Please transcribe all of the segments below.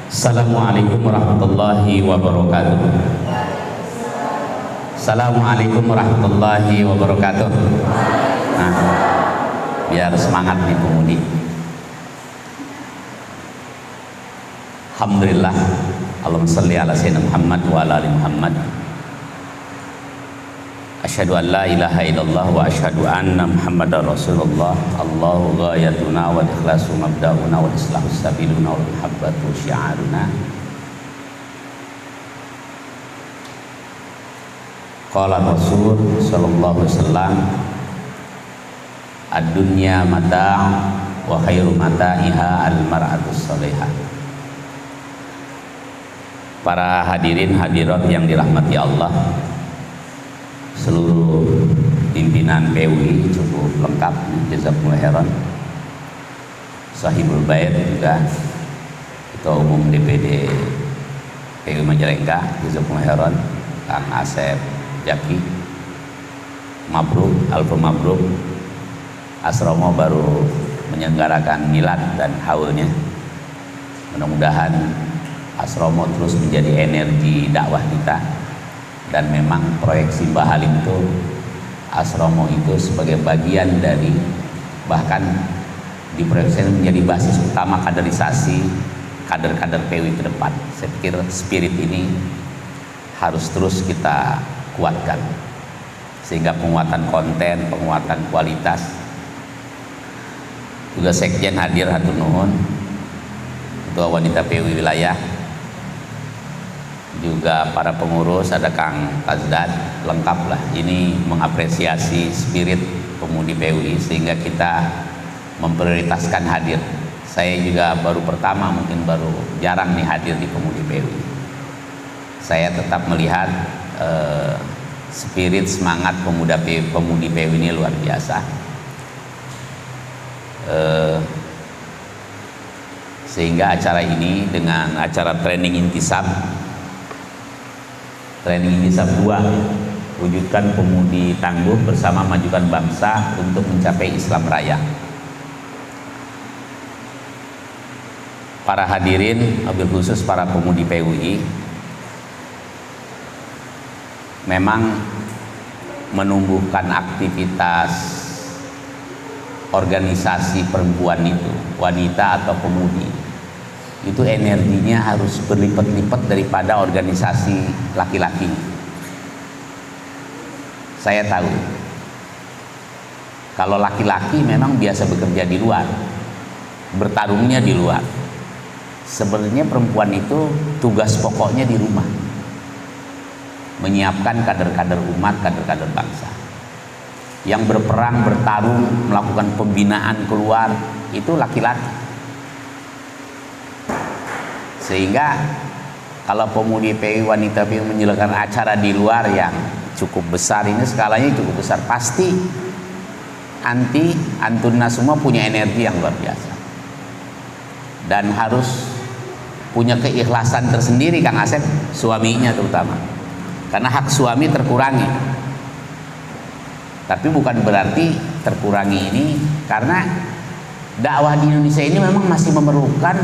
Assalamualaikum warahmatullahi wabarakatuh. Assalamualaikum warahmatullahi wabarakatuh. Nah, biar semangat nih pemudi. Alhamdulillah, Allahumma shalli ala sayyidina Muhammad wa ala ali Muhammad. Asyhadu an la ilaha illallah wa asyhadu anna Muhammadar Rasulullah. Allahu ghayatuna wa ikhlasu mabda'una wa islahu sabiluna wa muhabbatu syi'aruna. Qala Rasul sallallahu alaihi wasallam, ad-dunya mata' wa khairu mata'iha al-mar'atus salihah. Para hadirin hadirat yang dirahmati Allah, seluruh pimpinan PUI cukup lengkap, jazakumullah khairan. Sahibul Bait juga, Ketua Umum DPD PUI Majalengka, jazakumullah khairan. Kang Asep Jaki, mabruk, alfa mabruk. Asromo baru menyelenggarakan milad dan haulnya. Mudah-mudahan Asromo terus menjadi energi dakwah kita. Dan memang proyek Simbah Halim itu, Asromo itu sebagai bagian dari, bahkan diproyeksikan menjadi basis utama kaderisasi kader-kader PUI ke depan. Saya pikir spirit ini harus terus kita kuatkan, sehingga penguatan konten, penguatan kualitas. Juga Sekjen hadir, hatur nuhun, Ketua Wanita PUI wilayah, juga para pengurus, ada Kang Kazdad, lengkap lah. Ini mengapresiasi spirit pemudi PUI sehingga kita memprioritaskan hadir. Saya juga baru pertama, mungkin baru jarang nih hadir di pemudi PUI. Saya tetap melihat spirit semangat pemudi PUI ini luar biasa. Sehingga acara ini dengan acara training intisab 2, wujudkan pemudi tangguh bersama majukan bangsa untuk mencapai Islam Raya. Para hadirin, wabil khusus para pemudi PUI, memang menumbuhkan aktivitas organisasi perempuan itu, wanita atau pemudi, itu energinya harus berlipat-lipat daripada organisasi laki-laki. Saya tahu kalau laki-laki memang biasa bekerja di luar, bertarungnya di luar. Sebenarnya perempuan itu tugas pokoknya di rumah, menyiapkan kader-kader umat, kader-kader bangsa. Yang berperang, bertarung, melakukan pembinaan keluar, itu laki-laki. Sehingga kalau pemudi PUI, wanita PUI menyelenggarakan acara di luar yang cukup besar, ini skalanya cukup besar, pasti antunna semua punya energi yang luar biasa dan harus punya keikhlasan tersendiri. Kang Asep, suaminya terutama, karena hak suami terkurangi, tapi bukan berarti terkurangi ini karena dakwah di Indonesia ini memang masih memerlukan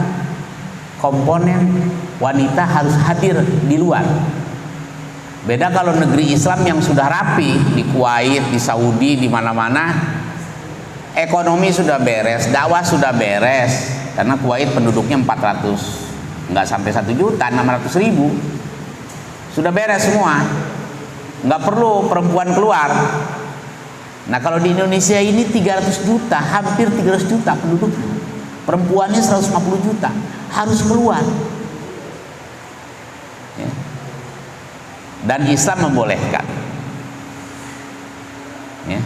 komponen wanita harus hadir di luar. Beda kalau negeri Islam yang sudah rapi, di Kuwait, di Saudi, di mana-mana ekonomi sudah beres, dakwah sudah beres. Karena Kuwait penduduknya 400, nggak sampai 1 juta, 600.000, sudah beres semua, nggak perlu perempuan keluar. Nah kalau di Indonesia ini 300 juta, hampir 300 juta penduduknya, perempuannya 150 juta, harus keluar ya. Dan Islam membolehkan ya,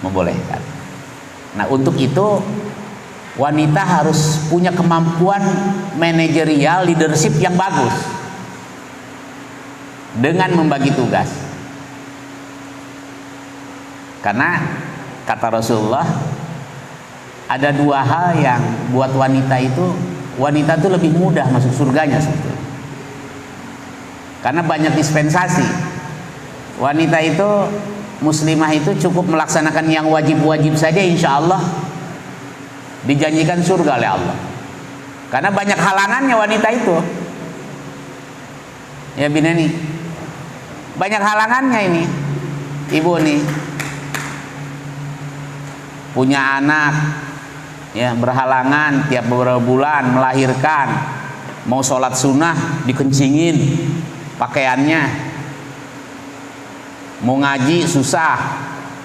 membolehkan. Nah untuk itu wanita harus punya kemampuan manajerial, leadership yang bagus dengan membagi tugas. Karena kata Rasulullah, ada 2 hal yang buat wanita itu lebih mudah masuk surganya sebetulnya. Karena banyak dispensasi. Wanita itu, muslimah itu cukup melaksanakan yang wajib-wajib saja, insya Allah dijanjikan surga oleh Allah. Karena banyak halangannya wanita itu. Ya bina nih, banyak halangannya ini. Ibu nih punya anak, ya berhalangan tiap beberapa bulan melahirkan, mau sholat sunnah dikencingin pakaiannya, mau ngaji susah,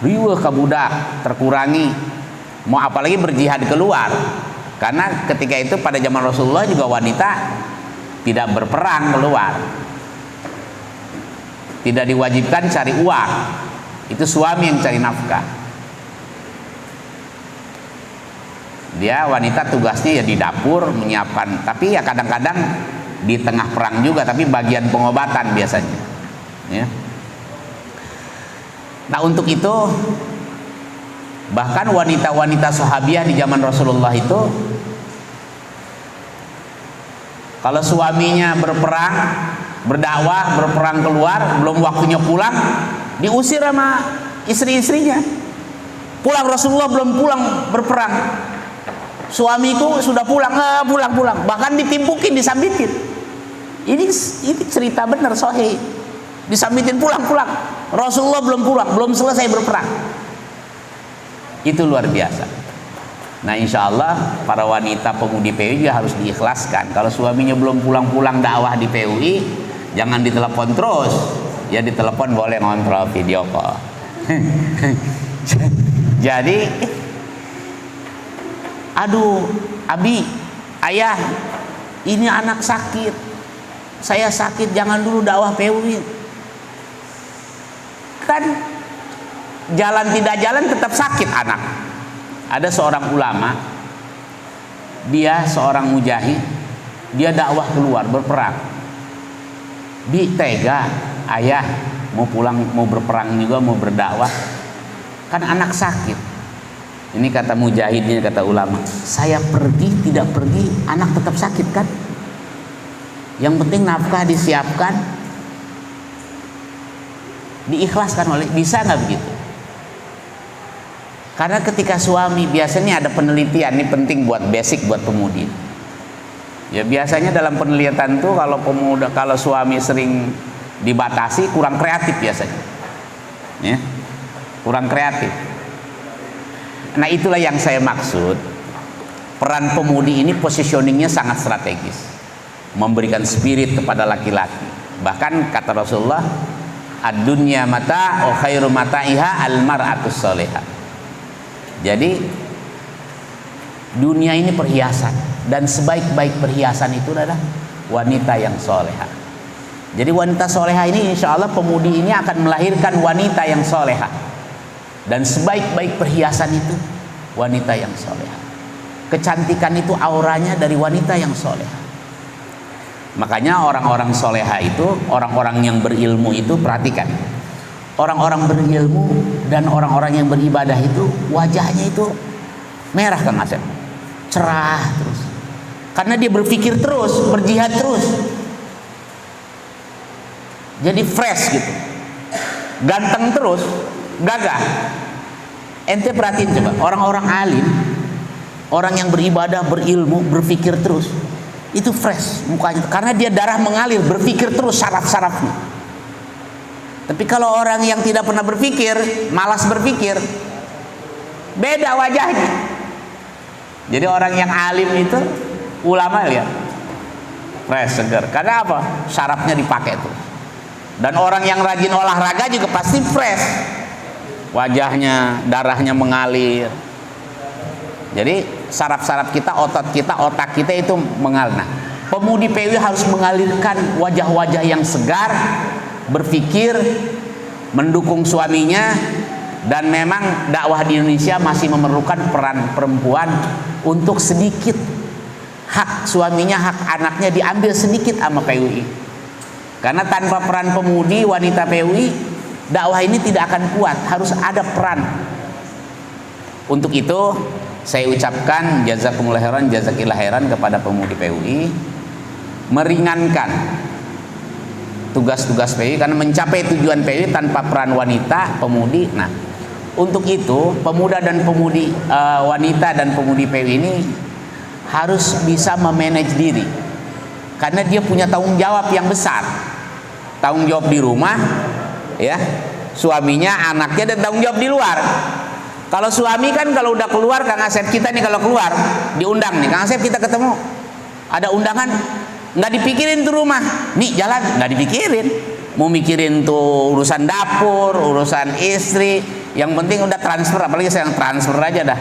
riweuh ka budak terkurangi, mau apalagi berjihad keluar. Karena ketika itu pada zaman Rasulullah juga wanita tidak berperang keluar, tidak diwajibkan cari uang, itu suami yang cari nafkah. Dia wanita tugasnya ya di dapur menyiapkan, tapi ya kadang-kadang di tengah perang juga, tapi bagian pengobatan biasanya ya. Nah untuk itu bahkan wanita-wanita sahabiah di zaman Rasulullah itu kalau suaminya berperang, berdakwah, berperang keluar, belum waktunya pulang, diusir sama istri-istrinya. Pulang, Rasulullah belum pulang berperang, suamiku sudah pulang, pulang, bahkan ditimpukin, disambitin. Ini cerita benar sahih, disambitin pulang, Rasulullah belum pulang, belum selesai berperang. Itu luar biasa. Nah insya Allah para wanita pemudi PUI juga harus diikhlaskan. Kalau suaminya belum pulang-pulang dakwah di PUI, jangan ditelepon terus. Ya ditelepon boleh, ngontrol video call. Jadi aduh abi, ayah, ini anak sakit, saya sakit, jangan dulu dakwah PUI. Kan jalan tidak jalan tetap sakit anak. Ada seorang ulama, dia seorang mujahid, dia dakwah keluar berperang. Bi tega, ayah mau pulang, mau berperang juga, mau berdakwah, kan anak sakit. Ini kata mujahidnya, kata ulama, saya pergi tidak pergi, anak tetap sakit kan. Yang penting nafkah disiapkan, diikhlaskan oleh, bisa nggak begitu? Karena ketika suami, biasanya ada penelitian, ini penting buat basic buat pemudi. Ya biasanya dalam penelitian tuh kalau suami sering dibatasi, kurang kreatif biasanya. Ya, kurang kreatif. Nah itulah yang saya maksud. Peran pemudi ini positioningnya sangat strategis, memberikan spirit kepada laki-laki. Bahkan kata Rasulullah, ad-dunya mata wa khairu mata'iha al-mar'atus sholihah. Jadi dunia ini perhiasan, dan sebaik-baik perhiasan itu adalah wanita yang soleha. Jadi wanita soleha ini insya Allah pemudi ini akan melahirkan wanita yang soleha, dan sebaik-baik perhiasan itu wanita yang soleha. Kecantikan itu auranya dari wanita yang soleha. Makanya orang-orang soleha itu, orang-orang yang berilmu itu, perhatikan, orang-orang berilmu dan orang-orang yang beribadah itu wajahnya itu merah Kang Asep, cerah terus, karena dia berpikir terus, berjihad terus, jadi fresh gitu, ganteng terus, gagah. Ente perhatiin coba orang-orang alim, orang yang beribadah, berilmu, berpikir terus, itu fresh mukanya, karena dia darah mengalir, berpikir terus saraf-sarafnya. Tapi kalau orang yang tidak pernah berpikir, malas berpikir, beda wajahnya. Jadi orang yang alim itu, ulama lihat, fresh, segar. Karena apa? Sarafnya dipakai tuh. Dan orang yang rajin olahraga juga pasti fresh, wajahnya, darahnya mengalir. Jadi saraf-saraf kita, otot kita, otak kita itu mengalir. Nah, pemudi PUI harus mengalirkan wajah-wajah yang segar, berpikir, mendukung suaminya. Dan memang dakwah di Indonesia masih memerlukan peran perempuan untuk sedikit hak suaminya, hak anaknya diambil sedikit sama PUI. Karena tanpa peran pemudi wanita PUI, dakwah ini tidak akan kuat, harus ada peran. Untuk itu saya ucapkan jazakumullah khairan, jazakillah khairan kepada pemudi PUI, meringankan tugas-tugas PUI, karena mencapai tujuan PUI tanpa peran wanita pemudi. Nah, untuk itu pemuda dan pemudi, wanita dan pemudi PUI ini harus bisa memanage diri, karena dia punya tanggung jawab yang besar. tanggung jawab di rumah, ya, suaminya, anaknya, dan tanggung jawab di luar. Kalau suami kan kalau udah keluar, Kang Asep kita nih kalau keluar diundang nih, Kang Asep kita ketemu, ada undangan, nggak dipikirin tuh rumah, nih jalan nggak dipikirin, mau mikirin tuh urusan dapur, urusan istri, yang penting udah transfer, apalagi saya yang transfer aja dah.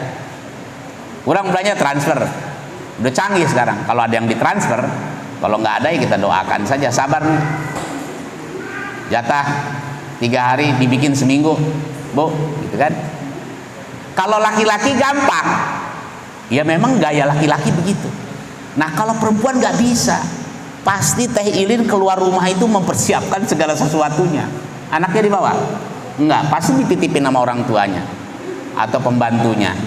Kurang belanja transfer, udah canggih sekarang. Kalau ada yang ditransfer, kalau nggak ada ya kita doakan saja, sabar nih. Jatah 3 hari dibikin seminggu, Bu, gitu kan. Kalau laki-laki gampang, ya memang gaya laki-laki begitu. Nah kalau perempuan nggak bisa, pasti Teh Ilin keluar rumah itu mempersiapkan segala sesuatunya. Anaknya dibawa? Enggak, pasti dititipin sama orang tuanya atau pembantunya.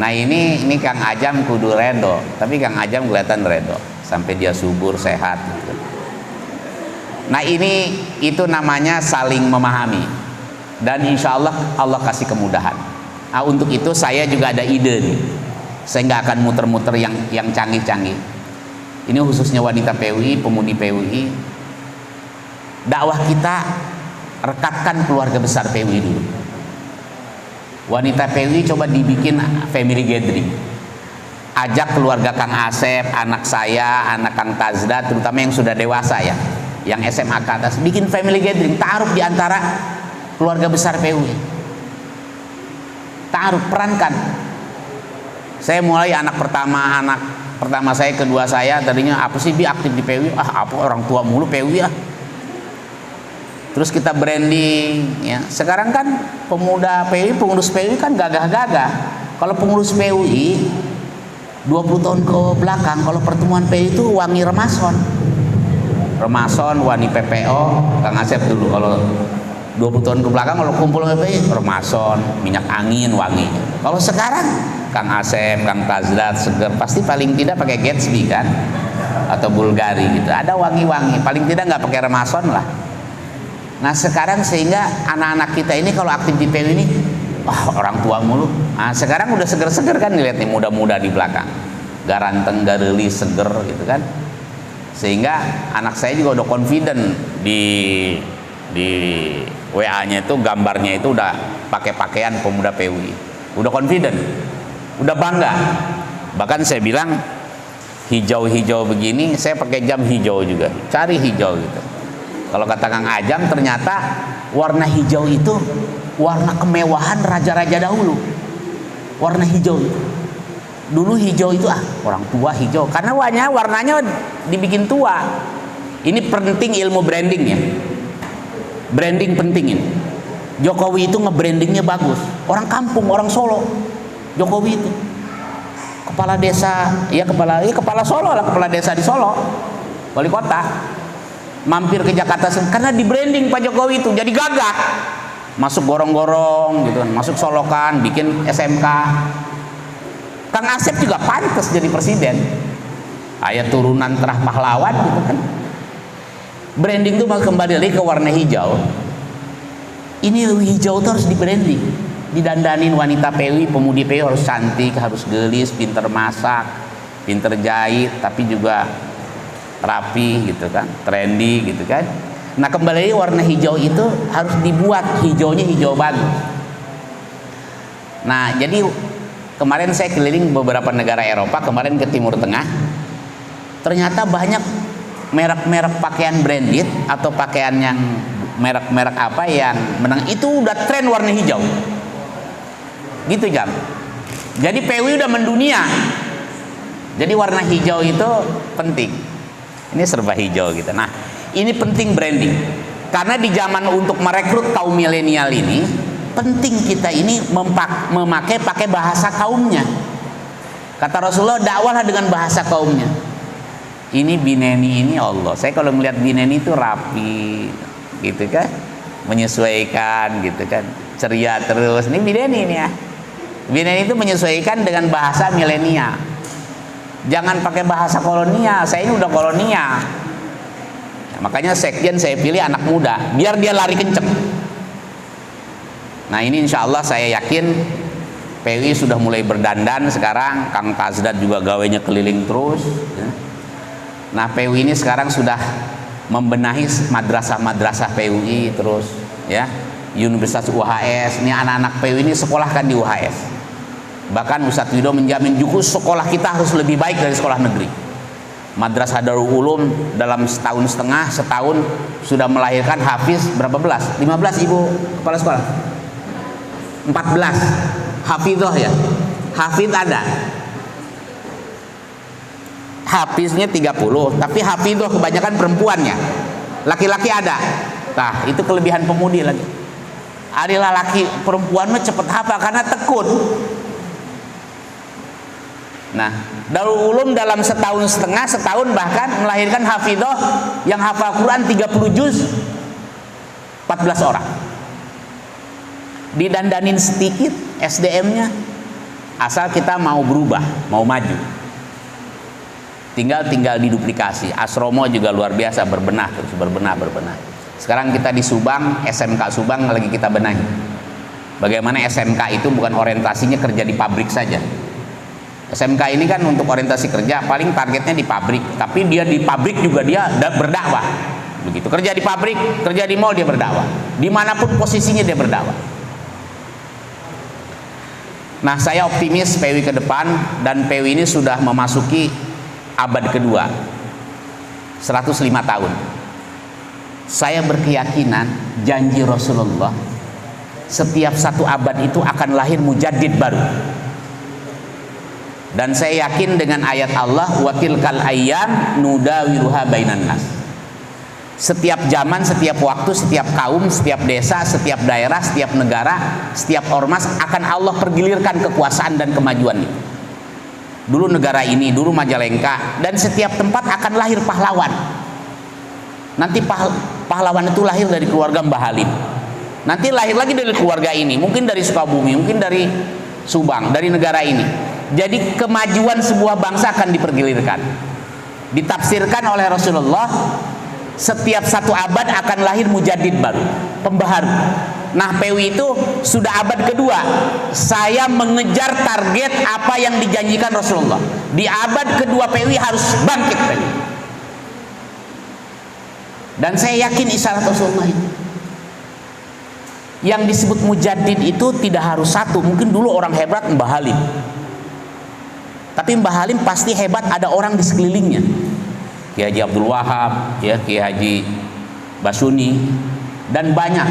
Nah ini Kang Ajam kudu redo, tapi Kang Ajam kelihatan redo sampai dia subur sehat gitu. Nah itu namanya saling memahami. Dan insya Allah Allah kasih kemudahan. Nah, untuk itu saya juga ada ide nih. Saya nggak akan muter-muter yang canggih-canggih. Ini khususnya wanita PUI, pemudi PUI. Dakwah kita rekatkan keluarga besar PUI dulu. Wanita PUI coba dibikin family gathering. Ajak keluarga Kang Asep, anak saya, anak Kang Tazda, terutama yang sudah dewasa ya, yang SMA ke atas, bikin family gathering, taruh di antara keluarga besar PUI. Taruh, perankan. Saya mulai anak pertama saya, kedua saya, tadinya apa sih Bi aktif di PUI? Ah, apa orang tua mulu PUI ah. Terus kita branding ya. Sekarang kan pemuda PUI, pengurus PUI kan gagah-gagah. Kalau pengurus PUI 20 tahun ke belakang, kalau pertemuan PUI itu wangi remason, wani PPO, Kang Asep dulu kalau 20 tahun ke belakang kalau kumpul PPI, remason, minyak angin, wangi. Kalau sekarang Kang Asep, Kang Tazdat, seger, pasti paling tidak pakai Gatsby kan, atau Bulgari gitu. Ada wangi-wangi, paling tidak nggak pakai remason lah. Nah sekarang sehingga anak-anak kita ini kalau aktif di PUI ini, orang tua mulu. Nah sekarang udah seger-seger kan, dilihat nih muda-muda di belakang, garanteng, gareli, seger gitu kan. Sehingga anak saya juga udah confident di WA-nya itu, gambarnya itu udah pakai pakaian pemuda PUI, udah confident, udah bangga. Bahkan saya bilang hijau-hijau begini, saya pakai jam hijau juga, cari hijau gitu. Kalau kata Kang Ajam, ternyata warna hijau itu warna kemewahan raja-raja dahulu. Warna hijau itu. Dulu hijau itu orang tua hijau, karena warnanya dibikin tua. Ini penting ilmu branding ya. Branding penting ini. Jokowi itu nge-brandingnya bagus. Orang kampung, orang Solo. Jokowi itu kepala desa, kepala Solo lah, kepala desa di Solo, wali kota. Mampir ke Jakarta karena di branding Pak Jokowi itu jadi gagah. Masuk gorong-gorong gitu kan, masuk Solokan, bikin SMK. Kang Asep juga pantas jadi presiden. Ayat turunan terah pahlawan gitu kan. Branding itu kembali lagi ke warna hijau. Ini hijau itu harus di branding, didandanin wanita PUI, pemudi PUI harus cantik, harus gelis, pinter masak, pinter jahit, tapi juga rapi gitu kan, trendy gitu kan. Nah kembali lagi warna hijau itu harus dibuat hijaunya hijau bagus. Nah jadi kemarin saya keliling beberapa negara Eropa, kemarin ke Timur Tengah, ternyata banyak merek-merek pakaian branded atau pakaian yang merek-merek apa yang menang itu udah tren warna hijau gitu Jam. Jadi PUI udah mendunia, jadi warna hijau itu penting. Ini serba hijau gitu. Nah ini penting branding, karena di zaman untuk merekrut kaum milenial ini penting kita ini pakai bahasa kaumnya. Kata Rasulullah, dakwahlah dengan bahasa kaumnya. Ini Bineni ini Allah, saya kalau melihat Bineni itu rapi gitu kan, menyesuaikan gitu kan, ceria terus. Ini Bineni ini ya. Bineni itu menyesuaikan dengan bahasa milenial. Jangan pakai bahasa kolonial. Saya ini udah kolonial. Nah, makanya sekjen saya pilih anak muda, biar dia lari kenceng. Nah ini insya Allah saya yakin PUI sudah mulai berdandan sekarang. Kang Tazdat juga gawainya keliling terus. Nah PUI ini sekarang sudah membenahi madrasah-madrasah PUI, terus ya Universitas UHS. Ini anak-anak PUI ini sekolahkan di UHS. Bahkan Ustadz Wido menjamin juga sekolah kita harus lebih baik dari sekolah negeri. Madrasah Darul Ulum dalam setahun sudah melahirkan hafiz berapa belas? 15 ibu kepala sekolah? 14 hafidhoh ya. Hafiz ada, hafiznya 30, tapi hafidhoh kebanyakan perempuannya. Laki-laki ada. Nah, itu kelebihan pemudi lagi. Ada laki perempuan mah cepet hafal karena tekun. Nah, Darul Ulum dalam setahun bahkan melahirkan hafidhoh yang hafal Quran 30 juz 14 orang. Didandanin sedikit SDM-nya, asal kita mau berubah, mau maju. Tinggal diduplikasi. Asromo juga luar biasa, berbenah. Sekarang kita di Subang, SMK Subang lagi kita benahi. Bagaimana SMK itu bukan orientasinya kerja di pabrik saja. SMK ini kan untuk orientasi kerja, paling targetnya di pabrik, tapi dia di pabrik juga dia berdakwah. Begitu, kerja di pabrik, kerja di mall dia berdakwah. Dimanapun posisinya dia berdakwah. Nah, saya optimis PWI ke depan, dan PWI ini sudah memasuki abad kedua, 105 tahun. Saya berkeyakinan janji Rasulullah, setiap satu abad itu akan lahir mujaddid baru. Dan saya yakin dengan ayat Allah, wa tilkal ayyam nudawiluha bainan nas. Setiap zaman, setiap waktu, setiap kaum, setiap desa, setiap daerah, setiap negara, setiap ormas akan Allah pergilirkan kekuasaan dan kemajuan itu. Dulu negara ini, dulu Majalengka, dan setiap tempat akan lahir pahlawan. Nanti pahlawan itu lahir dari keluarga Mbah Halim. Nanti lahir lagi dari keluarga ini, mungkin dari Sukabumi, mungkin dari Subang, dari negara ini. Jadi kemajuan sebuah bangsa akan dipergilirkan. Ditafsirkan oleh Rasulullah, setiap satu abad akan lahir mujaddid baru, pembaharu. Nah, PWI itu sudah abad kedua. Saya mengejar target apa yang dijanjikan Rasulullah. Di abad kedua PWI harus bangkit lagi. Dan saya yakin isyarat Rasulullah itu. Yang disebut mujaddid itu tidak harus satu. Mungkin dulu orang hebat Mbah Halim. Tapi Mbah Halim pasti hebat, ada orang di sekelilingnya. Kiai Haji Abdul Wahab, ya, Kiai Haji Basuni, dan banyak.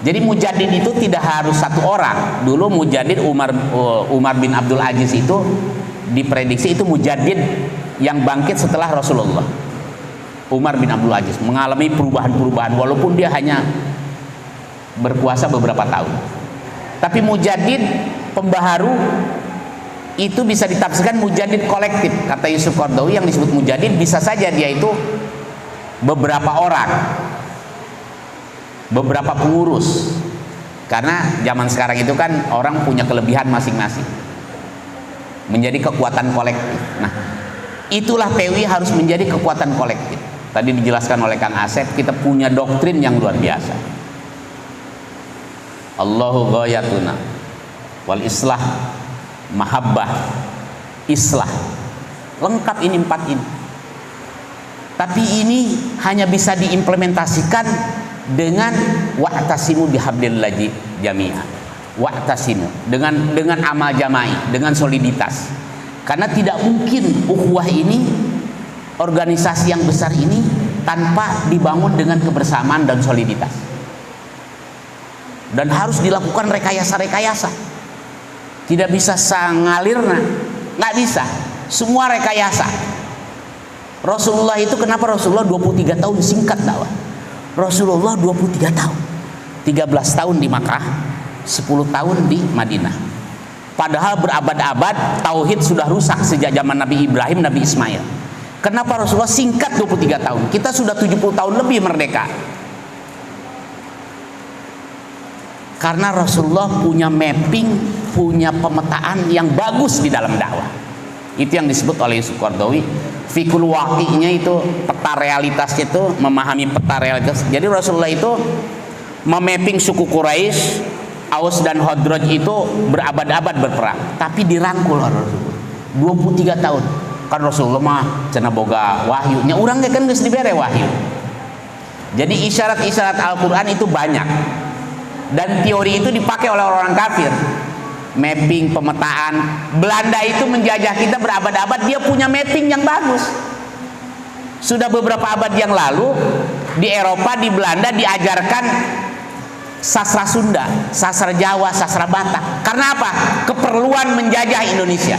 Jadi mujaddid itu tidak harus satu orang. Dulu mujaddid Umar bin Abdul Aziz itu diprediksi itu mujaddid yang bangkit setelah Rasulullah. Umar bin Abdul Aziz mengalami perubahan-perubahan walaupun dia hanya berkuasa beberapa tahun. Tapi mujaddid pembaharu itu bisa ditafsirkan mujaddid kolektif. Kata Yusuf Qaradawi, yang disebut mujaddid bisa saja dia itu beberapa orang, beberapa pengurus. Karena zaman sekarang itu kan orang punya kelebihan masing-masing, menjadi kekuatan kolektif. Nah, itulah PWI harus menjadi kekuatan kolektif. Tadi dijelaskan oleh Kang Asep, kita punya doktrin yang luar biasa. Allahu ghayatuna wal islah, mahabbah, islah, lengkap ini 4 ini. Tapi ini hanya bisa diimplementasikan dengan wa'tasimu bihablillahi jami'an. Wa'tasimu dengan amal jama'i, dengan soliditas. Karena tidak mungkin ukhuwah ini, organisasi yang besar ini, tanpa dibangun dengan kebersamaan dan soliditas. Dan harus dilakukan rekayasa-rekayasa. Tidak bisa sangalirna, nggak bisa. Semua rekayasa. Rasulullah itu, kenapa Rasulullah 23 tahun singkat dakwah? Rasulullah 23 tahun. 13 tahun di Makkah, 10 tahun di Madinah. Padahal berabad-abad tauhid sudah rusak sejak zaman Nabi Ibrahim, Nabi Ismail. Kenapa Rasulullah singkat 23 tahun? Kita sudah 70 tahun lebih merdeka. Karena Rasulullah punya mapping, punya pemetaan yang bagus di dalam dakwah. Itu yang disebut oleh Yusuf Qaradawi, fikul waqi'nya itu, peta realitasnya itu, memahami peta realitas. Jadi Rasulullah itu memapping suku Quraisy, Aus dan Khadraj itu berabad-abad berperang, tapi dirangkul oleh Rasulullah 23 tahun. kan Rasulullah mah cenah boga wahyu nya urang ge kan geus dibere wahyu. Jadi isyarat-isyarat Al-Qur'an itu banyak. Dan teori itu dipakai oleh orang kafir. Mapping, pemetaan. Belanda itu menjajah kita berabad-abad, dia punya mapping yang bagus. Sudah beberapa abad yang lalu di Eropa, di Belanda diajarkan sastra Sunda, sastra Jawa, sastra Batak. Karena apa? Keperluan menjajah Indonesia.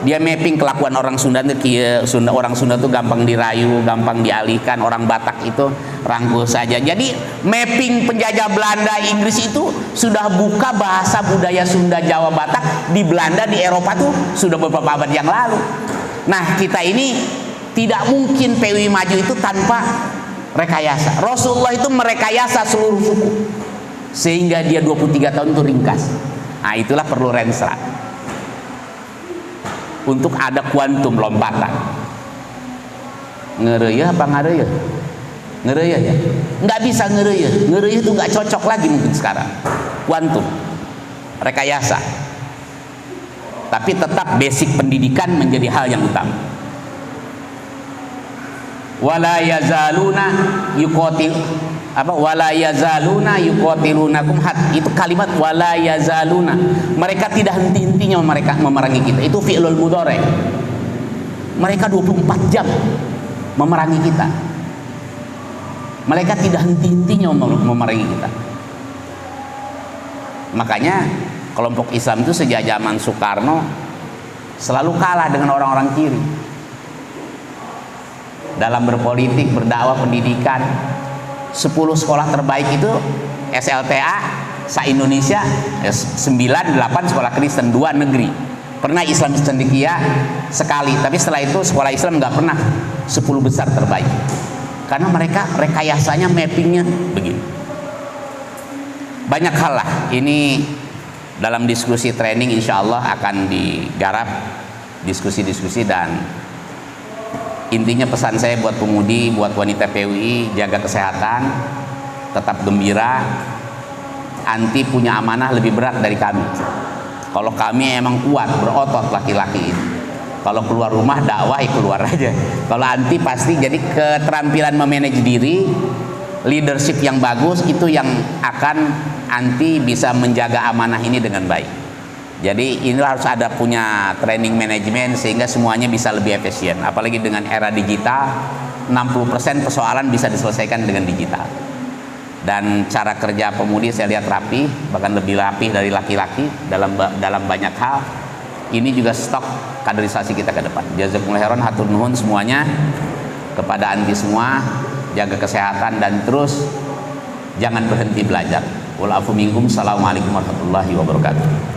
Dia mapping kelakuan orang Sunda itu, orang Sunda itu gampang dirayu, gampang dialihkan. Orang Batak itu rangkul saja. Jadi mapping penjajah Belanda, Inggris itu sudah buka bahasa budaya Sunda, Jawa, Batak di Belanda, di Eropa tuh sudah beberapa abad yang lalu. Nah, kita ini tidak mungkin PWI maju itu tanpa rekayasa. Rasulullah itu merekayasa seluruh suku sehingga dia 23 tahun itu ringkas. Nah, itulah perlu rensra untuk ada kuantum lompatan. Ngereuyeah apa ngareuyeah? Ngereuyeah ya? Nggak bisa ngereuyeah. Ngereuyeah itu nggak cocok lagi mungkin sekarang. Kuantum, rekayasa. Tapi tetap basic pendidikan menjadi hal yang utama. Wala yazaluna yuqatil wala yazaluna yuqatilunakum itu kalimat wala yazaluna, mereka tidak henti-hentinya memerangi kita. Itu fi'lul mudhari. Mereka 24 jam memerangi kita. Mereka tidak henti-hentinya memerangi kita. Makanya kelompok Islam itu sejak zaman Soekarno selalu kalah dengan orang-orang kiri dalam berpolitik, berdakwah, pendidikan. 10 sekolah terbaik itu SLTA se-Indonesia, 9-8 sekolah Kristen, 2 negeri. Pernah Islam Cendekia sekali, tapi setelah itu sekolah Islam nggak pernah 10 besar terbaik. Karena mereka rekayasanya, mappingnya begini. Banyak hal lah. Ini dalam diskusi training insya Allah akan digarap diskusi-diskusi. Dan intinya pesan saya buat pemudi, buat wanita PWI, jaga kesehatan, tetap gembira. Anti punya amanah lebih berat dari kami. Kalau kami emang kuat, berotot laki-laki ini. Kalau keluar rumah dakwah, keluar aja. Kalau anti pasti, jadi keterampilan memanage diri, leadership yang bagus, itu yang akan anti bisa menjaga amanah ini dengan baik. Jadi ini harus ada punya training manajemen sehingga semuanya bisa lebih efisien. Apalagi dengan era digital, 60% persoalan bisa diselesaikan dengan digital. Dan cara kerja pemudi saya lihat rapi, bahkan lebih rapi dari laki-laki dalam banyak hal. Ini juga stok kaderisasi kita ke depan. Jazakumullah khairan, hatur nuhun semuanya kepada anti semua, jaga kesehatan dan terus jangan berhenti belajar. Wal afu minkum. Assalamualaikum warahmatullahi wabarakatuh.